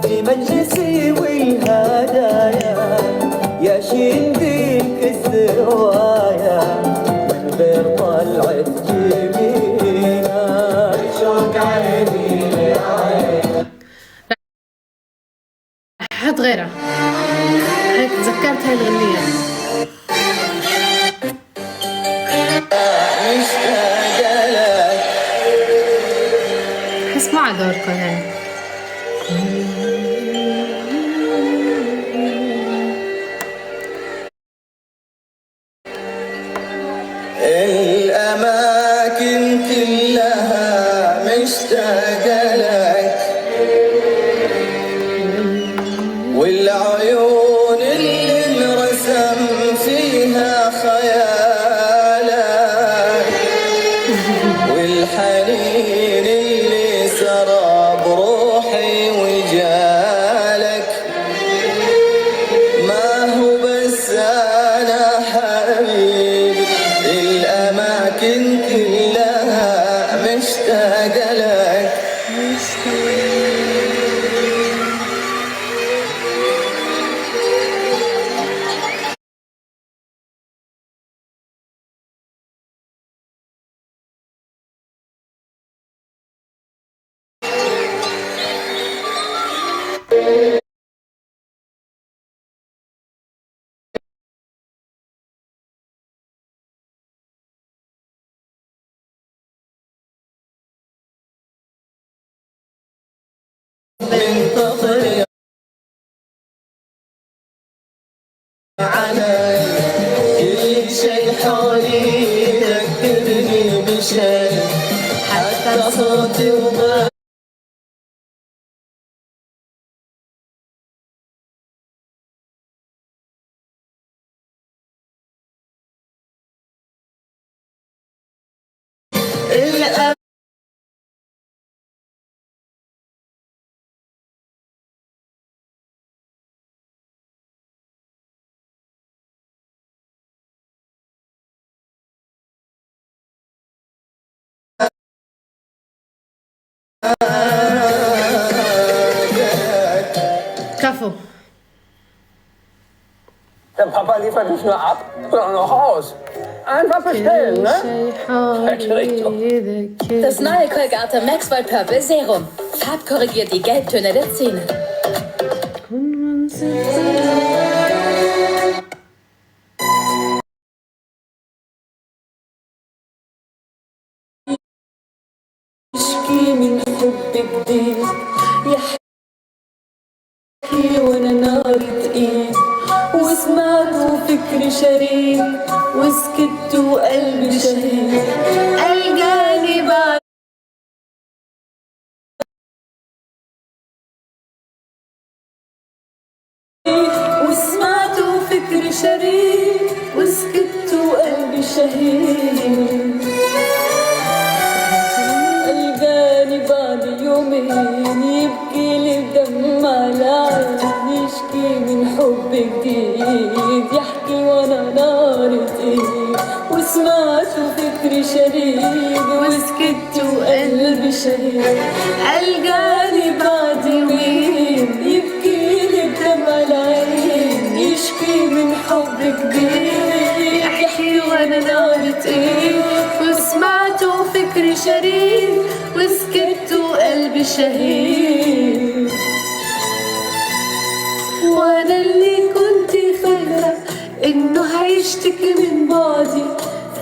في مجلسي والهدايا ياشين بيك الزوايا من غير طلعة جبينة شوق عيني لعين. حط غيرها، هيك تذكرت هاي الغنية. مشتاقة لك حس مع دوركم هاي. الأماكن كلها مشتاقة لك والعيون اللي انرسم فيها خيالك والحنين اللي سرى بروحي وجالك ما هو بس أنا حبيبي الأماكن كلها مشتاقة لك. منتظر علي كل شي حولي يذكرني بشي حتى صوتي وما كفو. Der Papa liefert nicht nur ab, sondern auch aus. Einfach bestellen, ne? Das neue Colgate Maxwell Purple Serum farbkorrigiert die Gelbtöne der Zähne. يشكي من حب جديد يحكي وانا نار تقيل وسمعت وفكري شريك وسكت وقلبي شهيد الجاني بعد وسمعت وفكري شريك وسكت وقلبي شهيد بعد يومين يبكي لي بدم على عيني يشكي من حب جديد يحكي وانا نار تقيل وسمعت وفكري شريد وسكت وقلبي شهيد الجاني بعد يومين يبكي لي بدم على عيني يشكي من حب جديد يحكي وانا نار تقيل وسمعت وفكري شريد وسكت وقلبي شهيد وانا اللي كنت فاكرة انه هيشتكي من بعدي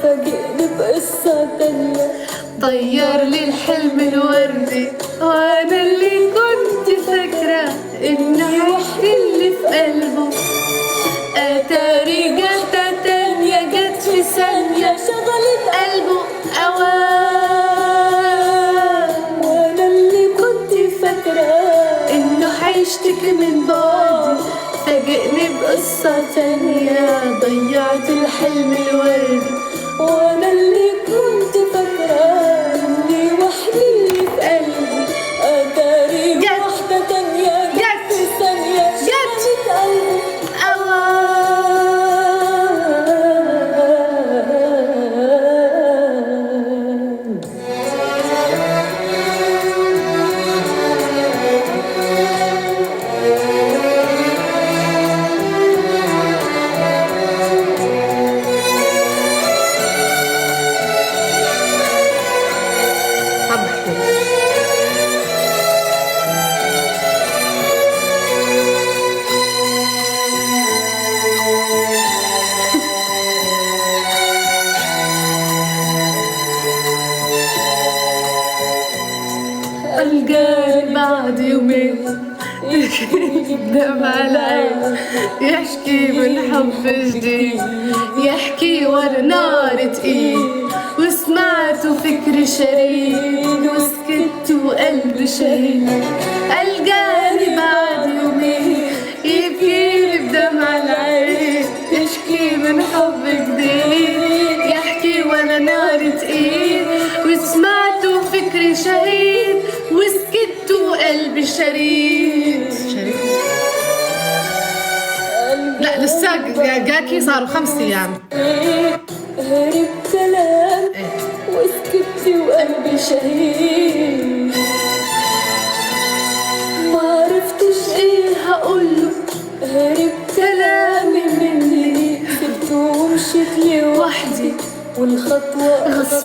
فاجئني بقصة تانية طير لي الحلم الوردي وانا اللي كنت هيشتكي من بعدي فاجئني بقصة تانية ضيعت الحلم الوردي وانا اللي كنت فاكرة اني وحدي اللي في قلبي اتاري واحدة تانية جت في ثانية شالت قلبي القاني بعد يومين دمع العين يحكي من حب جديد يحكي ورا نار تقيل وسمعت فكر شريد وسكت وقلبي شهيد القاني بعد يومين يبكي بدمع العين يحكي من حب جديد يحكي ورا نار تقيل وسمعت فكر شهيد وسكت وقلبي شريد لا لسه جاكي صاروا 5 أيام هرب كلام وسكت وقلبي شهيد ما عرفتش ايه هقوله هرب كلامي مني سبته ومشيت لوحدي والخطوة غصب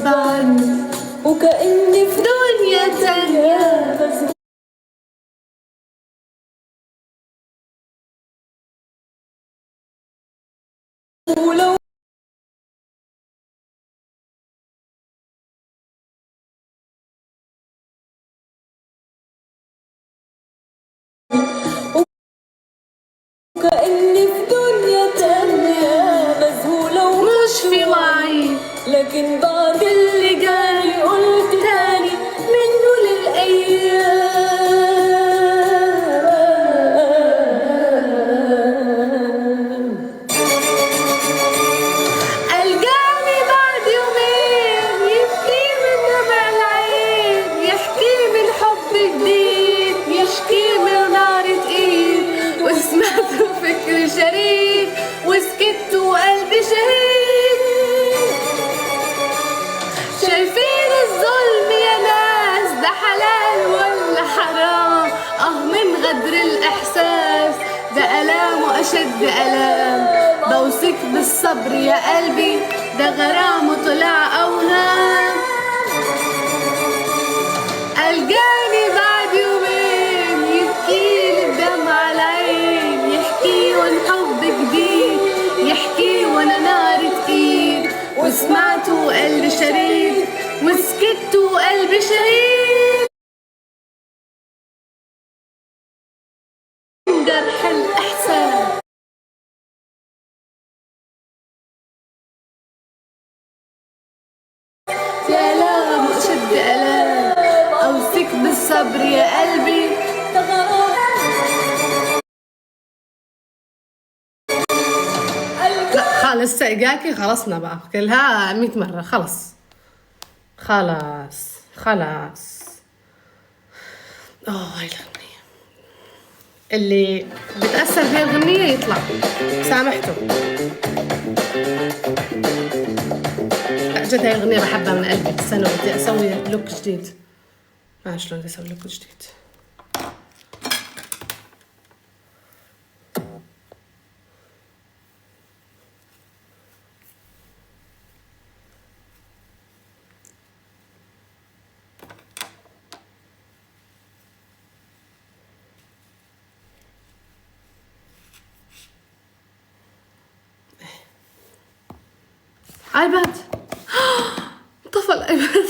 عني وكأني في دنيا تانية ولو وكأني في دنيا تانية مذهولة ومش في وعي لكن بعد اللي جالي قلت تاني منه للأيام الجاني بعد يومين يبكي من دمع العين يحكي من حب جديد يشكي من نار تقيل وسمعت فكر شريد وسكت وقلبي شهيد شايفين الظلم يا ناس ده حلال ولا حرام من غدر الإحساس ده ألام وأشد ألام بوصيك بالصبر يا قلبي ده غرام وطلع أوهام الجاني بعد يومين يبكي بدمع العين يحكي وان حب جديد يحكي وانا نار تقيل وسمعت وقلبي شريد وسكت وقلبي شهيد جرح الإحساس يا ألام وأشد ألام أوصيك بالصبر يا قلبي لا خالص جاكي خلصنا بقى كلها 100 مرة خلاص هاي الأغنية اللي بتأثر بهاي الأغنية يطلع سامحته لا جد هاي الأغنية بحبها من قلبي استنوا بدي أسوي لوك جديد ما شلون بدي أسوي لوك جديد ايباد طفى الايباد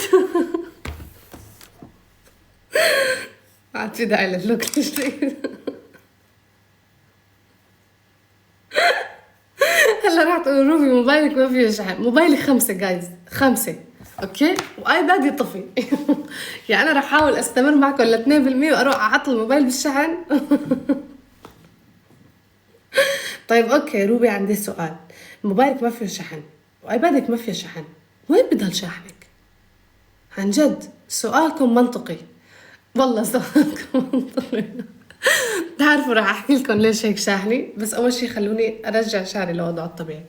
عاد في داعي للوك الجديد هلا راح تقول روبي موبايلك ما فيه شحن موبايلي 5 جايز 5 اوكي، وايبادي طفي. يعني انا رح احاول استمر معكم ل 2% واروح اعطل الموبايل بالشحن. طيب اوكي روبي، عندي سؤال. موبايلك ما فيه شحن وايبادك ما فيه شحن، وين بضل شاحنك؟ عن جد سؤالكم منطقي، والله سؤالكم منطقي. تعرفوا راح احكي لكم ليش هيك شاحني، بس اول شيء خلوني ارجع شعري لوضعه الطبيعي.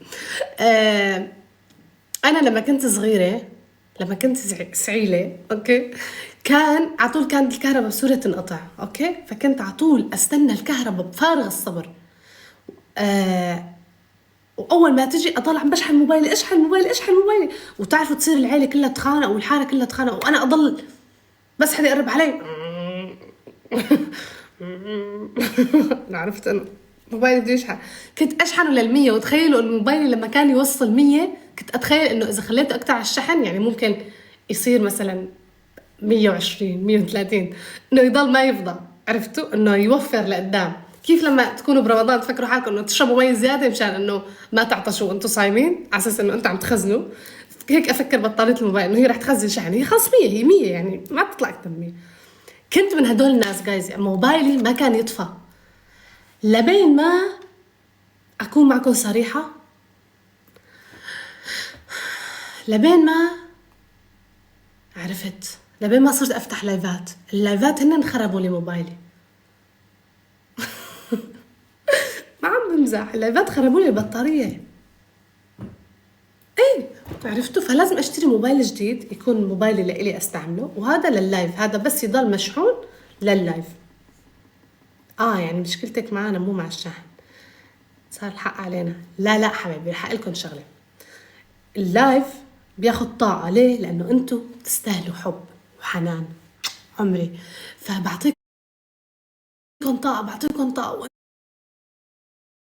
انا لما كنت صغيره، لما كنت سعيله، اوكي، كان على طول كانت الكهرباء بسهوله تنقطع، اوكي، فكنت على طول استنى الكهرباء بفارغ الصبر. واول ما تجي اضل عم بشحن موبايلي، اشحن موبايلي، وتعرفوا تصير العيله كلها تخانق والحاره كلها تخانق، وانا اضل بس حدا يقرب علي. انا عرفت انه موبايلي بده يشحن، كنت اشحنه لل100، وتخيلوا انه موبايلي لما كان يوصل 100 كنت اتخيل انه اذا خليته اقطع الشحن يعني ممكن يصير مثلا 120 130، انه يضل ما يفضى، عرفتوا انه يوفر لقدام. كيف لما تكونوا برمضان تفكروا حالكم انه تشربوا مي زياده مشان انه ما تعطشوا وانتم صايمين، على اساس انه انتم عم تخزنوا. هيك افكر بطاريه الموبايل انه هي رح تخزن شحن، هي خاص 100، هي 100 يعني ما بتطلع اكثر من 100. كنت من هدول الناس جايز، يعني موبايلي ما كان يطفى لبين ما اكون معكم صريحه، لبين ما عرفت، لبين ما صرت افتح لايفات. اللايفات هن خربوا لي موبايلي. ما عم بمزح، اللايفات خربوا لي البطاريه. ايه عرفتوا، فلازم اشتري موبايل جديد يكون موبايلي لإلي استعمله، وهذا لللايف، هذا بس يضل مشحون لللايف. يعني مشكلتك معنا مو مع الشحن، صار الحق علينا. لا حبيبي، رح اقول لكم شغله، اللايف بياخد طاقه. ليه؟ لانه انتم تستاهلوا حب وحنان عمري، فبعطيكم طاقه، بعطيكم طاقه،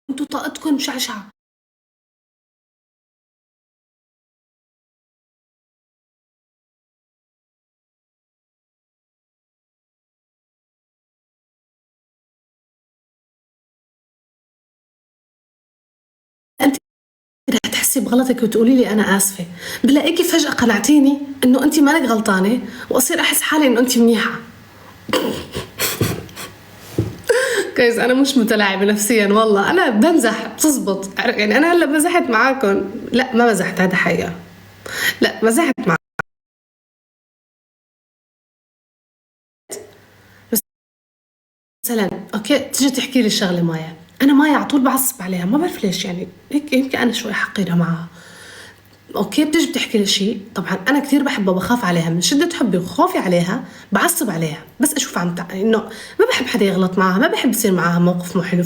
وانتم طاقتكم مشعشعه. انت رح تحسي بغلطك وتقولي لي انا اسفه، بلاقيكي فجاه قنعتيني انه انت مالك غلطانه، واصير احس حالي انه انت منيحه. كويس، انا مش متلاعبه نفسيا والله، انا بمزح، بتزبط يعني. انا هلا مزحت معاكم، لا ما مزحت، هذا حقيقه، لا مزحت معاكم. مثلا اوكي تيجي تحكي لي الشغله مايا، انا مايا على طول بعصب عليها، ما بعرف ليش، يعني هيك يمكن انا شوي حقيره معها. اوكي بتيجي بتحكي لي شيء، طبعا انا كثير بحبها وبخاف عليها، من شده حبي وخوفي عليها بعصب عليها، بس اشوف انه ما بحب حدا يغلط معها، ما بحب يصير معها موقف مو حلو،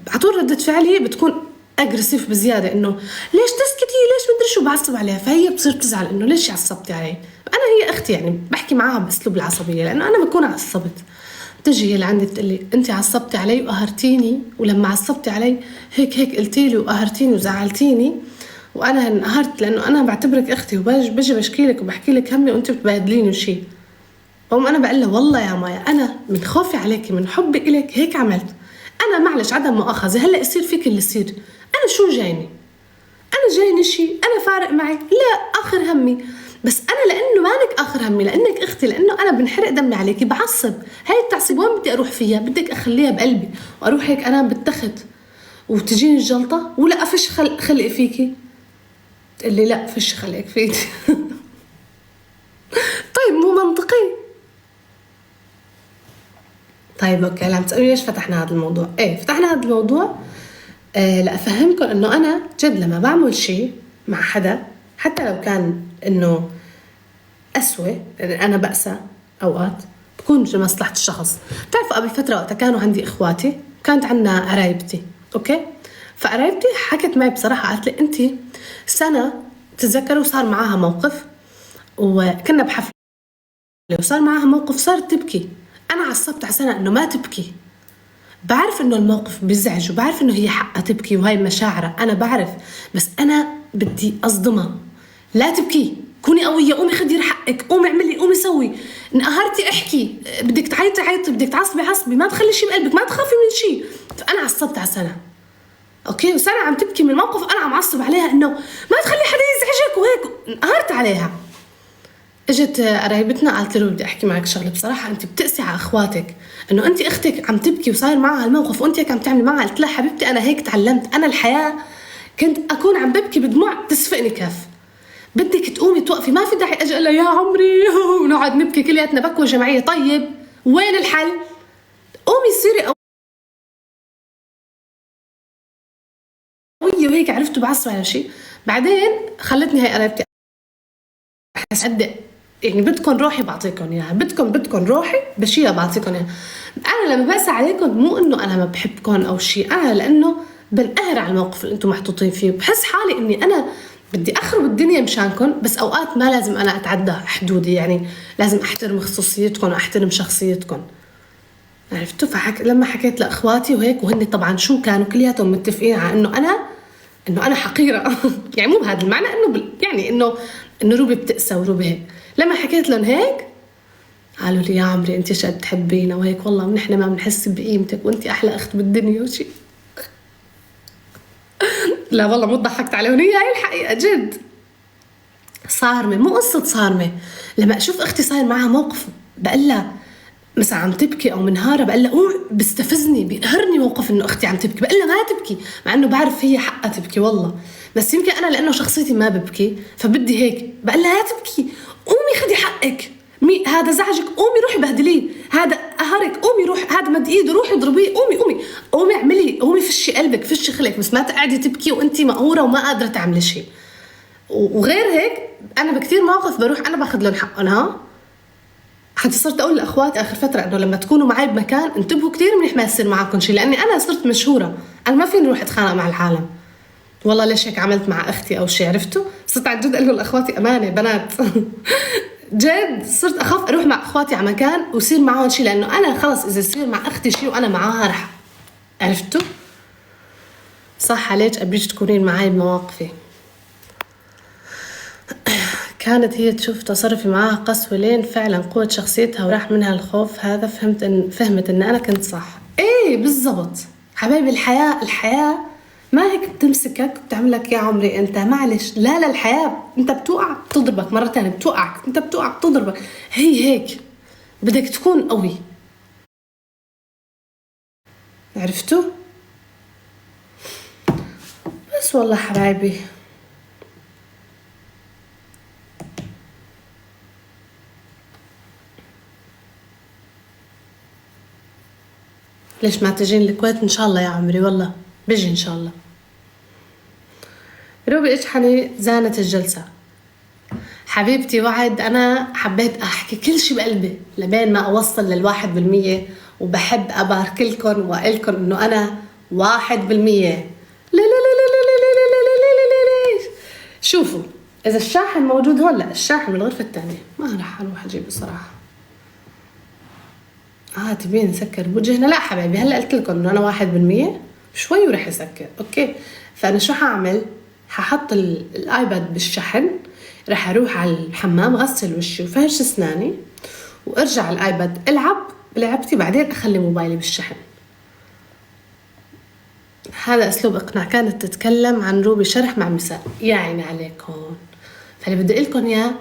على طول ردة فعلي بتكون اجريسيف بزياده، انه ليش تسكتي، ليش مدري شو، بعصبت عليها. فهي بتصير تزعل انه ليش عصبتي علي. انا هي اختي، يعني بحكي معاها باسلوب العصبيه، لانه انا بكون عصبت. تجي هي لعندي بتقول لي انت عصبتي علي وقهرتيني، ولما عصبتي علي هيك قلتي لي وقهرتيني وزعلتيني، وانا انقهرت لانه انا بعتبرك اختي، وبجي بشكي لك وبحكي لك همي وانت بتبادليني شيء. بقوم انا بقول لها والله يا مايا انا من خوفي عليكي، من حبي الك هيك عملت. انا معلش عدم مؤاخذه، هلا يصير فيك اللي يصير، انا شو جايني، انا جايني شيء، انا فارق معي؟ لا، اخر همي. بس انا لانه مالك اخر همي، لانك اختي، لانه انا بنحرق دمي عليكي، بعصب. هاي التعصيب وين بدي اروح فيها؟ بدك اخليها بقلبي واروح هيك انام بالتخت وتجيني الجلطه، ولا افش خلقي فيكي؟ تقول لي لا فش خلقك فيكي. طيب مو منطقي؟ طيب اوكي، هلا عم تسألوني ليش فتحنا هذا الموضوع؟ ايه فتحنا هذا الموضوع لأفهمكم انه انا جد لما بعمل شيء مع حدا، حتى لو كان انه أسوأ، يعني انا بأسى اوقات بكون لمصلحة الشخص. بتعرفوا قبل فترة وقتها كانوا عندي اخواتي، كانت عنا قرايبتي، اوكي، فقرايبتي حكت معي بصراحة، قالت لي انت سنة تتذكروا صار معاها موقف، وكنا بحفلة وصار معاها موقف صارت تبكي. أنا عصبت على سنة إنه ما تبكي، بعرف إنه الموقف بيزعج وبعرف إنه هي حقها تبكي وهاي مشاعرها، أنا بعرف، بس أنا بدي أصدمها. لا تبكي، كوني قوية، قومي خدي حقك، قومي اعملي، قومي سوي، انقهرتي احكي، بدك تعيطي عيطي، بدك تعصبي عصبي، ما تخلي شيء بقلبك، ما تخافي من شيء. فأنا عصبت على سنة، اوكي، وسنة عم تبكي من الموقف، انا عم عصب عليها انه ما تخلي حدا يزعجك وهيك، انقهرت عليها. اجت قرايبتنا قالت له بدي احكي معك شغله، بصراحه انت بتقسي على اخواتك، انه انت اختك عم تبكي وصاير معها هالموقف وانت هيك عم تعملي معها. قلت لها حبيبتي انا هيك تعلمت، انا الحياه كنت اكون عم ببكي بدموع تسفقني كف، بدك تقومي توقفي، ما في داعي اجي اقول لها يا عمري ونقعد نبكي كلياتنا بكوه جماعيه. طيب وين الحل؟ قومي صيري قويه وهيك. عرفتوا بعصب على شيء. بعدين خلتني هي قرايبتي احس قد يعني بدكم روحي بعطيكم اياها، بدكم روحي بشيلها بعطيكم اياها. انا لما بقسى عليكم مو انه انا ما بحبكم او شيء، انا لانه بنقهر على الموقف اللي انتم محطوطين فيه، بحس حالي اني انا بدي اخرب الدنيا مشانكم، بس اوقات ما لازم انا اتعدى حدودي، يعني لازم احترم خصوصيتكم واحترم شخصيتكم. عرفتوا؟ لما حكيت لاخواتي وهيك، وهن طبعا شو كانوا كلياتهم متفقين على انه انا حقيره يعني مو بهذا المعنى، انه يعني انه روبي بتقسى وروبي هيك. لما حكيت لهم هيك قالوا لي يا عمري انت شقد تحبينا وهيك، والله نحن ما بنحس بقيمتك وانت احلى اخت بالدنيا وشي. لا والله مو ضحكت عليهم، هي هاي الحقيقه جد. صارمه، مو قصه صارمه، لما اشوف اختي صاير معها موقف بقول لها مثلا عم تبكي او منهاره، بقول لها بيستفزني بيقهرني موقف انه اختي عم تبكي، بقول لها ما تبكي، مع انه بعرف هي حقها تبكي والله، بس يمكن انا لانه شخصيتي ما ببكي فبدي هيك بقول لها لا تبكي، قومي خدي حقك، هذا زعجك قومي روحي بهدليه، هذا قهرك قومي روحي، هذا مد ايده روحي اضربيه، قومي اعملي، قومي فشي قلبك فشي خلقك، بس ما تقعدي تبكي وانت مقهوره وما قادره تعملي شيء. وغير هيك انا بكثير مواقف بروح انا باخذ لهم حقهم. ها حتى صرت اقول لاخواتي اخر فتره انه لما تكونوا معي بمكان انتبهوا كثير منيح ما يصير معكم شيء، لاني انا صرت مشهوره، انا ما فيني اروح اتخانق مع العالم، والله ليش هيك عملت مع اختي او شيء. عرفتوا؟ صرت عن جد اقول لاخواتي امانه بنات جد صرت اخاف اروح مع اخواتي على مكان ويصير معهم شيء، لانه انا خلص اذا يصير مع اختي شيء وانا معاها رح. عرفتوا؟ صح عليك ابيك تكونين معي بمواقفي. كانت هي تشوف تصرفي معاها قسوة لين فعلا قوة شخصيتها وراح منها الخوف، هذا فهمت ان انا كنت صح. ايه بالضبط حبايبي، الحياة ما هيك بتمسكك بتعملك يا عمري انت معلش، لا الحياة انت بتوقع بتضربك مرة تانية، بتوقعك انت بتوقع بتضربك، هي هيك بدك تكون قوي. عرفتوا؟ بس والله حبايبي ليش ما تجين الكويت ان شاء الله يا عمري؟ والله بيجي ان شاء الله. روبي اشحني زانت الجلسة حبيبتي، وعد انا حبيت احكي كل شي بقلبي لبين ما اوصل لل1%، وبحب ابارك لكم واقلكم انه انا 1%. لا لا لا لا لا لا لا لا لا لا. شوفوا اذا الشاحن موجود هون، لا الشاحن بالغرفة الثانية، ما راح اروح اجيب بصراحة. تبين نسكر بوجهنا؟ لا حبايبي هلا قلت لكم انه انا 1% شوي ورح يسكر. اوكي، فانا شو حاعمل؟ ححط الايباد بالشحن، رح اروح على الحمام غسل وشي وفرش اسناني وارجع الايباد العب لعبتي، بعدين اخلي موبايلي بالشحن. هذا اسلوب اقناع. كانت تتكلم عن روبي شرح مع مساء، يا عيني عليكم. فاللي بدي لكم اياه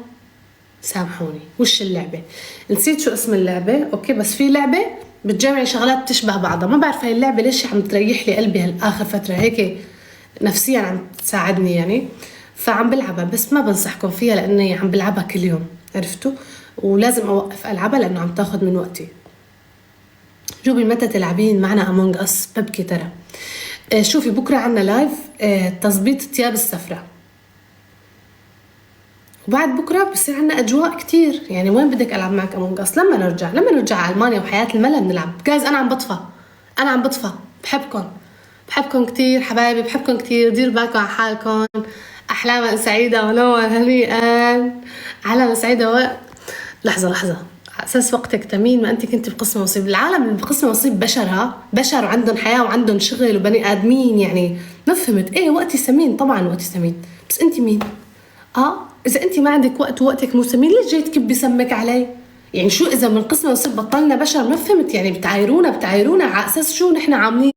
سامحوني، وش اللعبة؟ نسيت شو اسم اللعبة. اوكي، بس في لعبة بتجمعي شغلات بتشبه بعضها، ما بعرف هاي اللعبة ليش عم تريح لي قلبي هالآخر فترة، هيك نفسيا عم تساعدني يعني، فعم بلعبها، بس ما بنصحكم فيها لأني عم بلعبها كل يوم. عرفتوا؟ ولازم أوقف ألعبها لأنه عم تاخد من وقتي. روبي متى تلعبين معنا أمونج أس؟ ببكي ترى. شوفي بكرة عنا لايف تظبيط الثياب السفرة، وبعد بكرة بصير عنا أجواء كتير، يعني وين بدك ألعب معك أمونج أس؟ لما نرجع على ألمانيا وحياة الملا بنلعب. جايز أنا عم بطفى، بحبكم كتير حبايبي، بحبكم كتير، ديروا بالكم على حالكم. أحلاما سعيدة ونوما هنيئا، أحلاما سعيدة لحظة على أساس وقتك تمين، ما أنت كنت بقسم نصيب. العالم اللي بقسم نصيب بشر وعندهم حياة وعندهم شغل وبني آدمين، يعني ما فهمت. إيه وقتي ثمين، طبعا وقتي ثمين، بس أنت مين؟ إذا أنت ما عندك وقت ووقتك مو ثمين، ليش جاي تكبي سمك علي؟ يعني شو إذا من قسم نصيب بطلنا بشر؟ ما فهمت، يعني بتعايرونا على أساس شو نحن عاملين؟